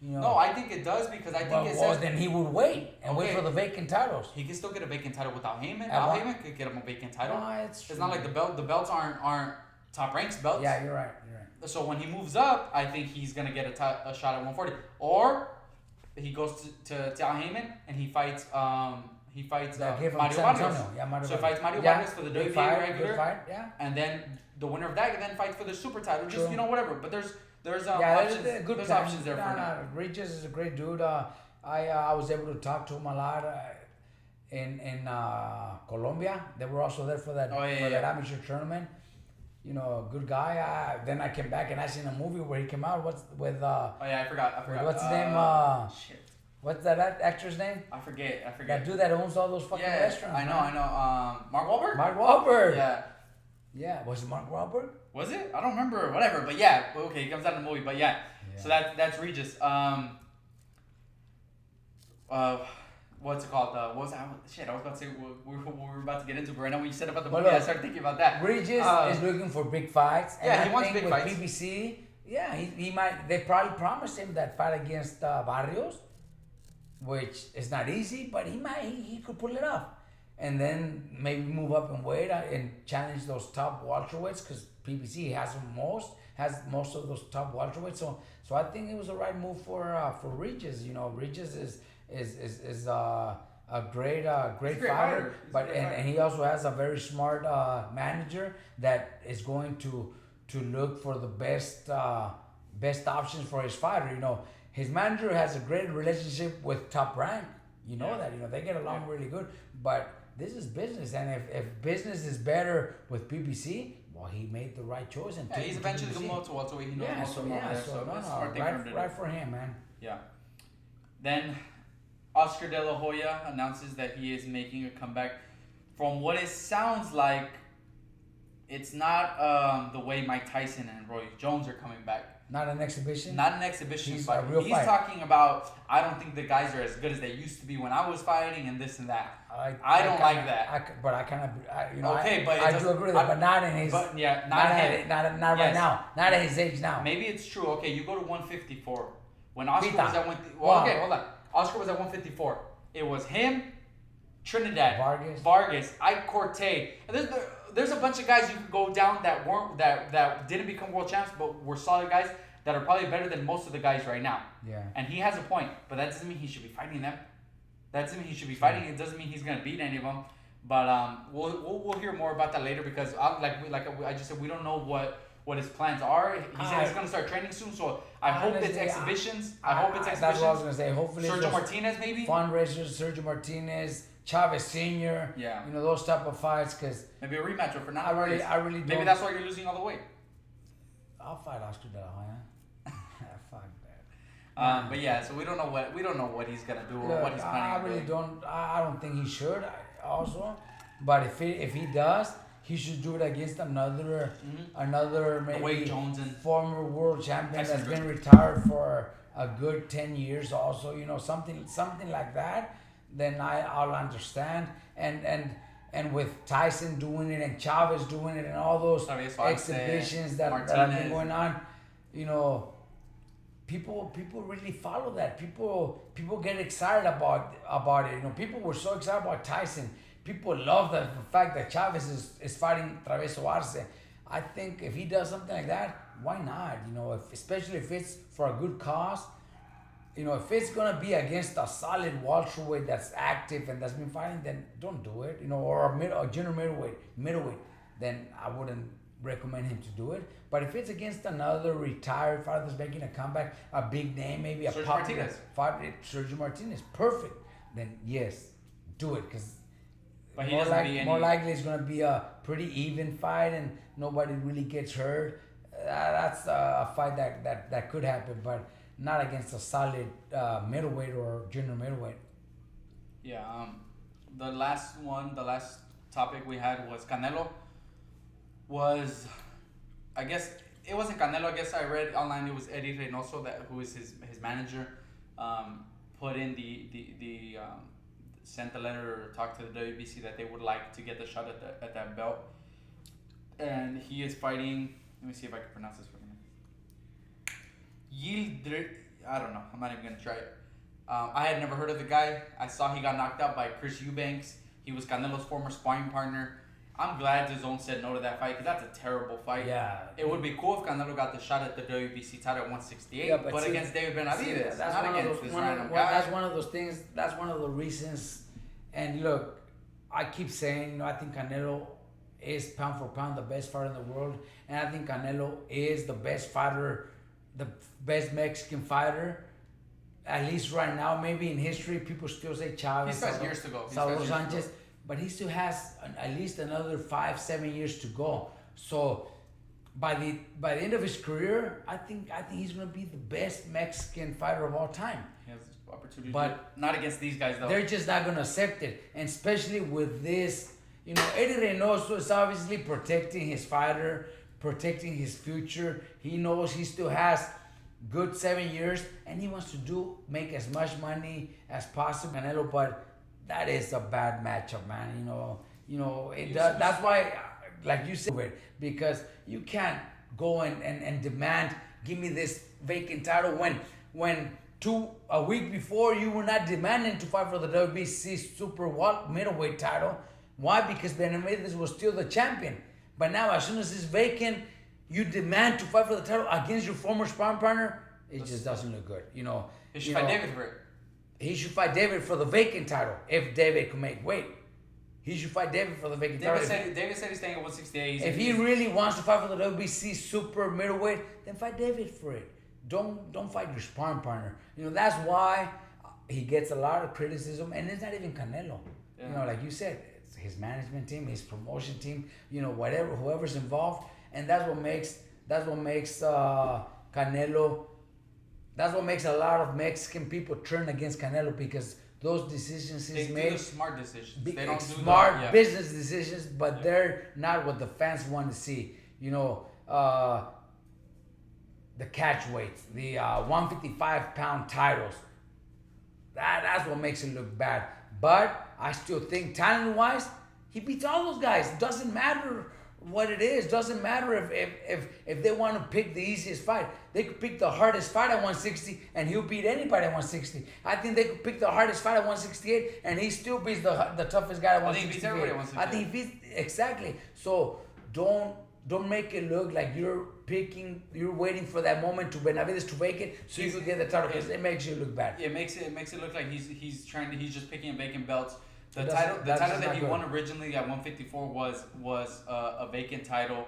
No, I think it does because I think it says... then he would wait and wait for the vacant titles. He can still get a vacant title with Al Heyman. Al Heyman could get him a vacant title. No, it's not like the belts aren't Top Rank's belts. Yeah, you're right. So when he moves up, I think he's gonna get a shot at 140, or he goes to Al Heyman and he fights Mario Vargas. Yeah, Mario so he fights Mario Vargas for the WBA regular, good fight, yeah. And then the winner of that then fights for the super title. Just whatever. But there's options. There's options there for him. Regis is a great dude. I was able to talk to him a lot in Colombia. They were also there for that that amateur tournament. Good guy. Then I came back and I seen a movie where he came out. I forgot. What's his name? Shit. What's that actor's name? I forget. That dude that owns all those fucking restaurants. I know. Mark Wahlberg? Mark Wahlberg. Yeah. Yeah. Was it Mark Wahlberg? Was it? I don't remember. Whatever. But yeah. Okay, he comes out in the movie. But yeah. So that's Regis. What's it called? What was that? Shit, I was about to say what we were about to get into, but right now when you said about the movie, I started thinking about that. Regis is looking for big fights. And he wants big fights. PBC, he might. They probably promised him that fight against Barrios, which is not easy, but he could pull it off, and then maybe move up in weight and challenge those top welterweights because PBC has most of those top welterweights. So I think it was the right move for Regis. Regis is a great fighter, and he also has a very smart manager that is going to look for the best options for his fighter. His manager has a great relationship with Top Rank. That they get along really good. But this is business, and if business is better with PBC, well, he made the right choice. And he's eventually going to move to welterweight. He knows right for him, man. Yeah. Then Oscar De La Hoya announces that he is making a comeback. From what it sounds like, it's not the way Mike Tyson and Roy Jones are coming back. Not an exhibition? Not an exhibition fight. A real He's fight. talking about, I don't think the guys are as good as they used to be when I was fighting and this and that. I don't like that. I do agree with that, but not in his... Not right now. Not at his age now. Maybe it's true. Okay, you go to 154. When Oscar was at hold on. Oscar was at 154. It was him, Trinidad, Vargas, Ike Corte. There's a bunch of guys you could go down that didn't become world champs, but were solid guys that are probably better than most of the guys right now. Yeah. And he has a point, but that doesn't mean he should be fighting them. That doesn't mean he should be fighting. It doesn't mean he's gonna beat any of them. But we'll hear more about that later because I just said we don't know what his plans are. He said he's gonna start training soon, so I hope it's exhibitions. That's what I was gonna say. Hopefully, Sergio Martinez maybe fundraisers. Sergio Martinez, Chavez Sr. Yeah, those type of fights because maybe a rematch for now. I really don't. Maybe that's why you're losing all the weight. I'll fight Oscar De La Hoya. Fuck that. But yeah, so we don't know what he's gonna do or what he's planning. I don't think he should. Also, but if he does, he should do it against another maybe former world champion that's been retired for a good 10 years. Also, something like that. Then I'll understand. And with Tyson doing it and Chavez doing it and all those exhibitions that have been going on, people really follow that. People get excited about it. People were so excited about Tyson. People love the fact that Chavez is fighting Traveso Arce. I think if he does something like that, why not? You know, especially if it's for a good cause. You know, if it's gonna be against a solid welterweight that's active and that's been fighting, then don't do it. You know, or a junior middleweight, then I wouldn't recommend him to do it. But if it's against another retired fighter that's making a comeback, a big name, maybe a Sergio popular Martinez. fighter, Sergio Martinez, perfect. Then yes, do it, because But he doesn't be any. more likely it's gonna be a pretty even fight and nobody really gets hurt. That's a fight that could happen, but not against a solid middleweight or junior middleweight. Yeah. The last topic we had was Canelo. I guess it wasn't Canelo. I guess I read online it was Eddie Reynoso, who is his manager, put in the sent a letter or talked to the WBC that they would like to get the shot at that belt, and he is fighting. Let me see if I can pronounce this for you. I don't know. I'm not even gonna try it. I had never heard of the guy. I saw he got knocked out by Chris Eubanks. He was Canelo's former sparring partner. I'm glad DAZN said no to that fight, because that's a terrible fight. Yeah. It would be cool if Canelo got the shot at the WBC title at 168, Yeah, but against David Benavidez, that's not one against of this those, random guy. That's one of those things. That's one of the reasons. And look, I keep saying, you know, I think Canelo is pound for pound the best fighter in the world, and I think Canelo is the best fighter, the best Mexican fighter. At least right now, maybe in history, people still say Chavez. He's got years to go. Salvador Sanchez, but he still has at least another 5-7 years to go. So by the end of his career, I think he's gonna be the best Mexican fighter of all time. He has opportunity, but not against these guys though. They're just not gonna accept it, and especially with this. You know, Eddie Reynoso is obviously protecting his fighter, protecting his future. He knows he still has good 7 years, and he wants to make as much money as possible, Canelo. But that is a bad matchup, man. You know, that's why, like you said, because you can't go and demand, give me this vacant title when a week before you were not demanding to fight for the WBC super middleweight title. Why? Because Benavidez was still the champion. But now, as soon as it's vacant, you demand to fight for the title against your former sparring partner. It just doesn't look good. You know, he should fight David for it. He should fight David for the vacant title if David can make weight. He should fight David for the vacant title. David said he's staying at 168. If he really wants to fight for the WBC super middleweight, then fight David for it. Don't fight your sparring partner. You know, that's why he gets a lot of criticism, and it's not even Canelo. Yeah. You know, like you said, it's his management team, his promotion team. You know, whoever's involved, and that's what makes Canelo. That's what makes a lot of Mexican people turn against Canelo, because those decisions he's made. Do smart decisions. They don't do smart business decisions, but they're not what the fans want to see. You know, the catch weights, the 155-pound titles. That's what makes it look bad. But I still think, talent-wise, he beats all those guys. Doesn't matter what it is. Doesn't matter if they want to pick the easiest fight. They could pick the hardest fight at 160 and he'll beat anybody at 160. I think they could pick the hardest fight at 168 and he still beats the toughest guy at 168. I think he beats everybody at 168. I think he beats, exactly. So don't make it look like you're waiting for that moment to Benavidez to vacant so you could get the title, because it makes you look bad. It makes it look like he's just picking vacant belts. The title that he won originally at 154 was a vacant title.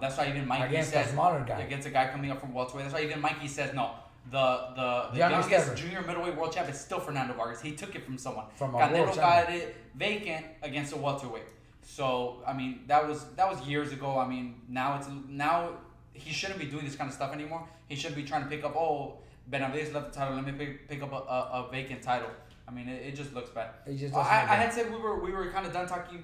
That's why even Mikey against says a smaller guy, against a guy coming up from welterweight. That's why even Mikey says no. The youngest junior middleweight world champ is still Fernando Vargas. He took it from someone. Canelo got it vacant against a welterweight. So I mean that was years ago. I mean now he shouldn't be doing this kind of stuff anymore. He shouldn't be trying to pick up, Benavidez left the title, let me pick up a vacant title. I mean it just looks bad. It just I had said we were kind of done talking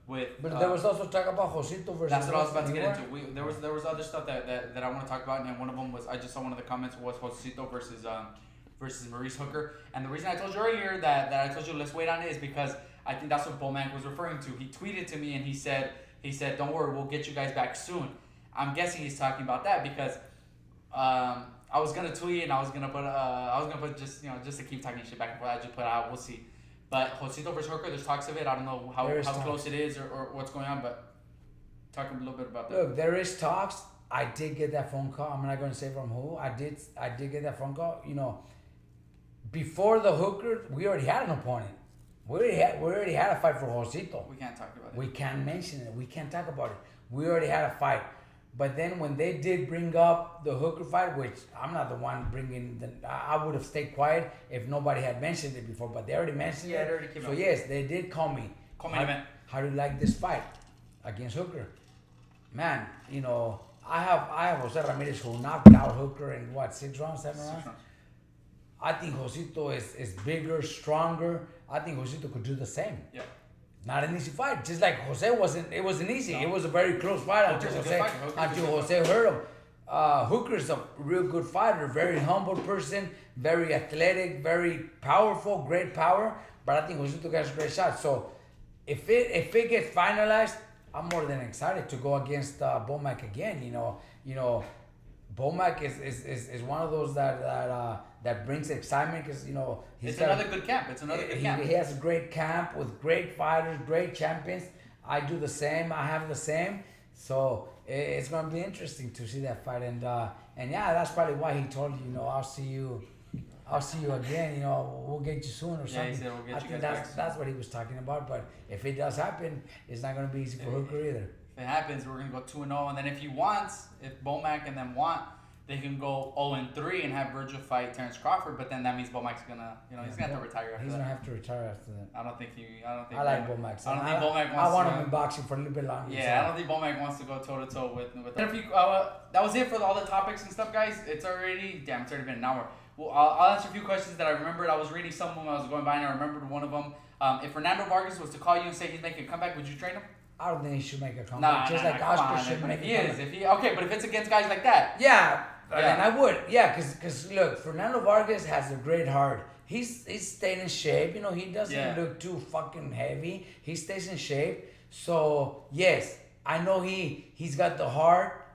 with. But there was also talk about Josito versus. That's what I was about to get into. There was other stuff that I want to talk about, and one of them was, I just saw one of the comments was Josito versus Maurice Hooker. And the reason I told you earlier that I told you let's wait on it is because I think that's what Bowman was referring to. He tweeted to me and he said don't worry, we'll get you guys back soon. I'm guessing he's talking about that because I was gonna tweet and I was gonna put just to keep talking shit back and forth. I just put out, we'll see. But Josito versus Hooker, there's talks of it. I don't know how close it is or what's going on, but talk a little bit about that. Look, there is talks. I did get that phone call. I'm not going to say from who. I did get that phone call. You know, before the hooker, we already had an opponent. We already had a fight for Josito. We can't talk about it. We can't mention it. We can't talk about it. We already had a fight. But then when they did bring up the hooker fight, which I'm not the one bringing, I would have stayed quiet if nobody had mentioned it before. But they already mentioned it. Yeah, it already came so up. yes, they did call me. How do you like this fight against Hooker? Man, you know, I have Jose Ramirez who knocked out Hooker in what, 6 rounds, 7 rounds? I think Josito is bigger, stronger. I think Josito could do the same. Yeah. Not an easy fight. Just like Jose wasn't easy. No. It was a very close fight until Jose hurt him. Hooker's a real good fighter, very humble person, very athletic, very powerful, great power. But I think Josito has a great shot. So if it gets finalized, I'm more than excited to go against Bomac again. You know, Bomac is one of those that brings excitement because it's another good camp. He has a great camp with great fighters, great champions. I do the same. I have the same. So it's gonna be interesting to see that fight. And yeah, that's probably why he told you, I'll see you again. We'll get you soon or something. Yeah, he said we'll get you guys back. That's what he was talking about. But if it does happen, it's not gonna be easy for Hooker either. If it happens, we're gonna go 2-0, and then if Bomac and them want, they can go 0-3 and have Virgil fight Terrence Crawford. But then that means Bomac's gonna, he's gonna have to retire after that. He's gonna have to retire after that. I don't think. I like Bomac. I don't think Bomac wants. I want him in boxing for a little bit longer. Yeah, I don't think Bomac wants to go toe to toe with. That was it for all the topics and stuff, guys. It's already been an hour. Well, I'll answer a few questions that I remembered. I was reading some of them. I was going by and I remembered one of them. If Fernando Vargas was to call you and say he's making a comeback, would you train him? I don't think he should make a comeback. Oscar should make a comeback. Okay, but if it's against guys like that. Yeah. And I would. Yeah, because look, Fernando Vargas has a great heart. He's staying in shape. He doesn't look too fucking heavy. He stays in shape. So, yes, I know he's got the heart.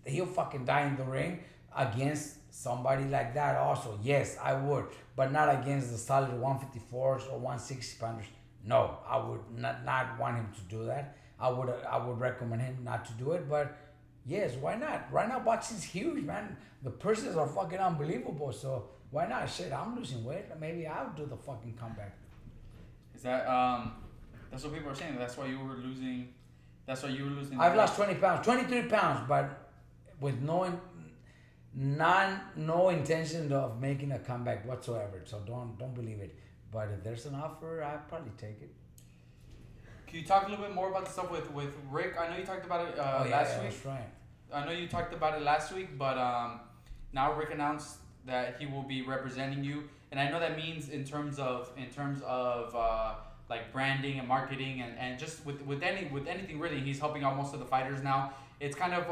He'll fucking die in the ring against somebody like that also. Yes, I would. But not against the solid 154s or 160 pounders. No, I would not want him to do that. I would recommend him not to do it, but yes, why not? Right now, boxing's huge, man. The purses are fucking unbelievable, so why not? Shit, I'm losing weight. Maybe I'll do the fucking comeback. Is that, that's what people are saying. That's why you were losing. I've lost 20 pounds, 23 pounds, but with no intention of making a comeback whatsoever. So don't believe it. But if there's an offer, I'd probably take it. Can you talk a little bit more about the stuff with Rick? I know you talked about it last week. That's right. I know you talked about it last week, but now Rick announced that he will be representing you, and I know that means in terms of like branding and marketing and just with anything really, he's helping out most of the fighters now. It's kind of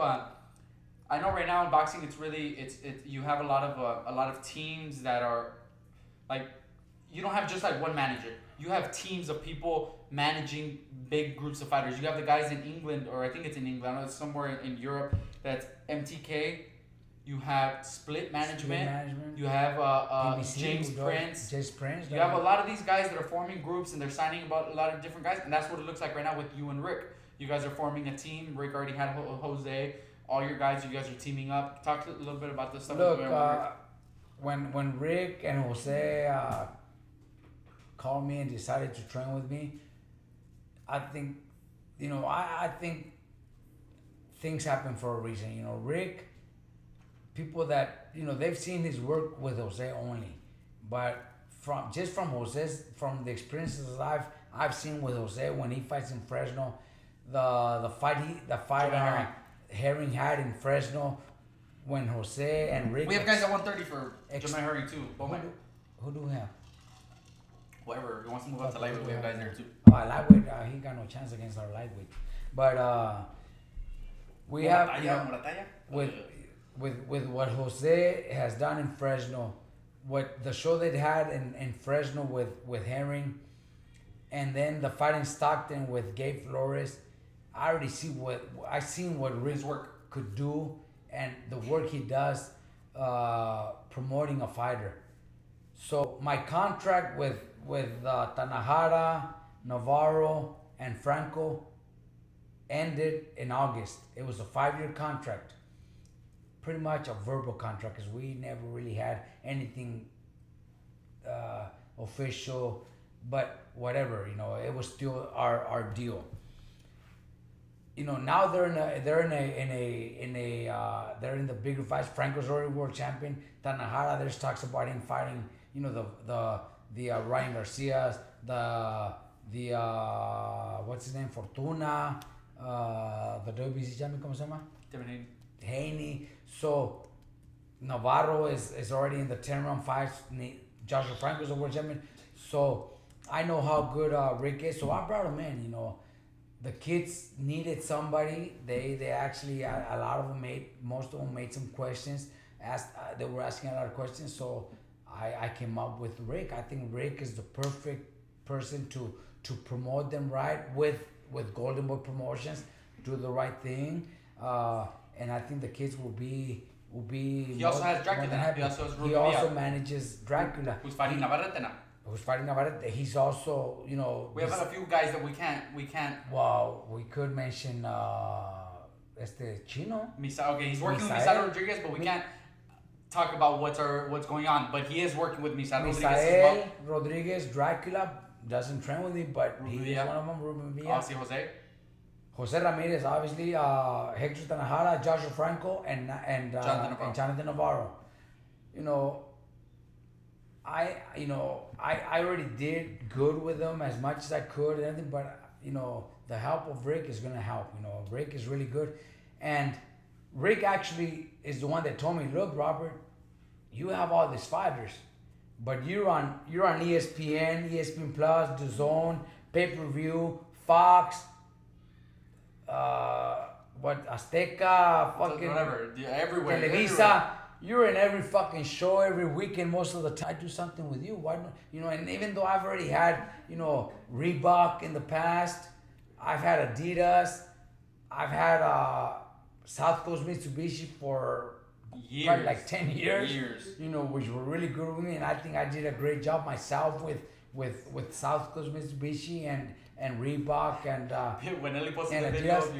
I know right now in boxing it's you have a lot of teams that are like, you don't have just like one manager. You have teams of people managing big groups of fighters. You have the guys in England, or I think it's in England, I know it's somewhere in Europe, that's MTK. You have Split Management. You have James Prince. You have a lot of these guys that are forming groups and they're signing about a lot of different guys, and that's what it looks like right now with you and Rick. You guys are forming a team. Rick already had Jose. All your guys, you guys are teaming up. Talk a little bit about this stuff. Look, when Rick and Jose called me and decided to train with me, I think, I think things happen for a reason. Rick, people that, they've seen his work with Jose only, but from the experiences I've seen with Jose when he fights in Fresno, the fight Herring had in Fresno, when Jose and Rick. We have guys at 130 for Jermaine Herring too. Who do we have? Whoever he wants to move up to lightweight, we have guys there too. Lightweight, he got no chance against our lightweight. But we have with what Jose has done in Fresno, what the show they had in Fresno with Herring, and then the fight in Stockton with Gabe Flores. I already see what Rick's work could do and the work he does promoting a fighter. So my contract with Tanahara, Navarro, and Franco ended in August. It was a 5-year contract. pretty much a verbal contract because we never really had anything official, but whatever, you know, it was still our deal. You know, now they're in the bigger fights. Franco's already world champion. Tanahara, there's talks about him fighting, you know, the Ryan Garcia, the what's his name, Fortuna, the WBC champion, ¿cómo se llama? Haney. So Navarro is already in the 10-round fights. Joshua Franco's a world champion. So I know how good Rick is. So I brought him in, you know. The kids needed somebody. They actually, a lot of them most of them made some questions. They were asking a lot of questions. So I came up with Rick. I think Rick is the perfect person to promote them right with Golden Boy Promotions, do the right thing. And I think the kids will be. He also has Dracula. He also manages Dracula. Who's fighting Navarrete now? Who's fighting Navarrete? He's also, you know. We have had a few guys that we can't. Well, we could mention Chino. Okay, he's working with Misael Rodriguez, but we can't talk about what's going on. But he is working with Misael Rodriguez as well. Rodriguez, Dracula doesn't train with him, but he's one of them. Ruben Villa. Obviously, Jose Ramirez, obviously, Hector Tanajara, Joshua Franco, and Jonathan Navarro. You know, I already did good with them as much as I could and everything, but you know, the help of Rick is gonna help. You know, Rick is really good, and Rick actually is the one that told me, look, Robert, you have all these fighters, but you're on ESPN Plus, DAZN, pay-per-view, Fox, Azteca, fucking whatever, everywhere. Televisa. Everywhere. You're in every fucking show every weekend most of the time. I do something with you. Why not? You know, and even though I've already had, you know, Reebok in the past, I've had Adidas, I've had South Coast Mitsubishi for years, probably like 10 years. You know, which were really good with me, and I think I did a great job myself with South Coast Mitsubishi and Reebok and when Ellie posted the video of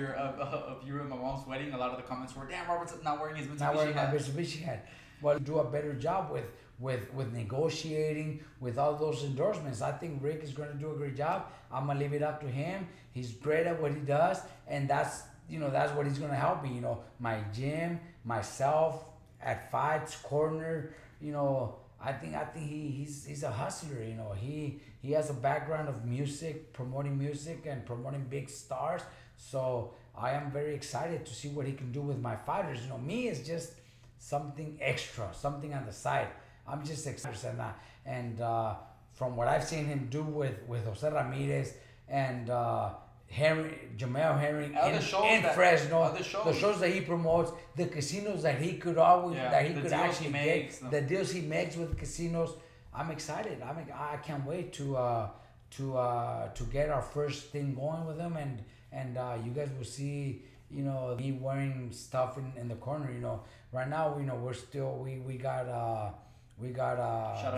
you and my mom's wedding, a lot of the comments were, "Damn, Robert's not wearing his Mitsubishi hat." Well, do a better job with negotiating, with all those endorsements. I think Rick is going to do a great job. I'm gonna leave it up to him. He's great at what he does, and that's what he's gonna help me. You know, my gym, myself at fights, corner. You know, I think he's a hustler. You know, he has a background of music, promoting music and promoting big stars. So I am very excited to see what he can do with my fighters. You know, me is just something extra, something on the side. I'm just excited, and from what I've seen him do with Jose Ramirez and Jamel Herring in Fresno, the shows that he promotes, the casinos that he could actually get, the deals he makes with casinos. I'm excited. I can't wait to get our first thing going with him, and you guys will see, you know, me wearing stuff in the corner. You know, right now, you know, we got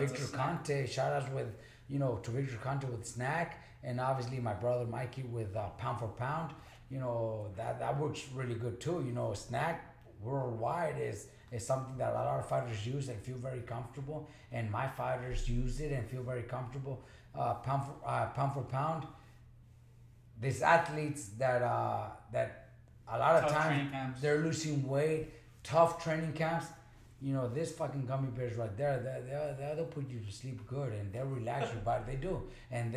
Victor Conte. Shout outs to Victor Conte with Snack, and obviously my brother Mikey with Pound for Pound. You know, that works really good too. You know, Snack worldwide is something that a lot of fighters use and feel very comfortable, and my fighters use it and feel very comfortable. Pound for Pound. These athletes that a lot of times they're losing weight, tough training camps. You know, this fucking gummy bears right there, they'll put you to sleep good, and they'll relax your body. They do, and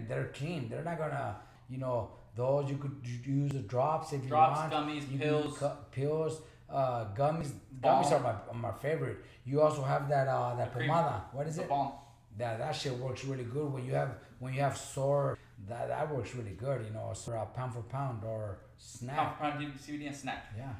they're clean. They're not gonna, you know, those you could use the drops if you want. Gummies, pills. Pills, gummies. Gummies are my favorite. You also have that pomada. What is it? Balm. That shit works really good when you have sore. That works really good. You know, so Pound for Pound or Snack. Pound for Pound, CBD and Snack. Yeah.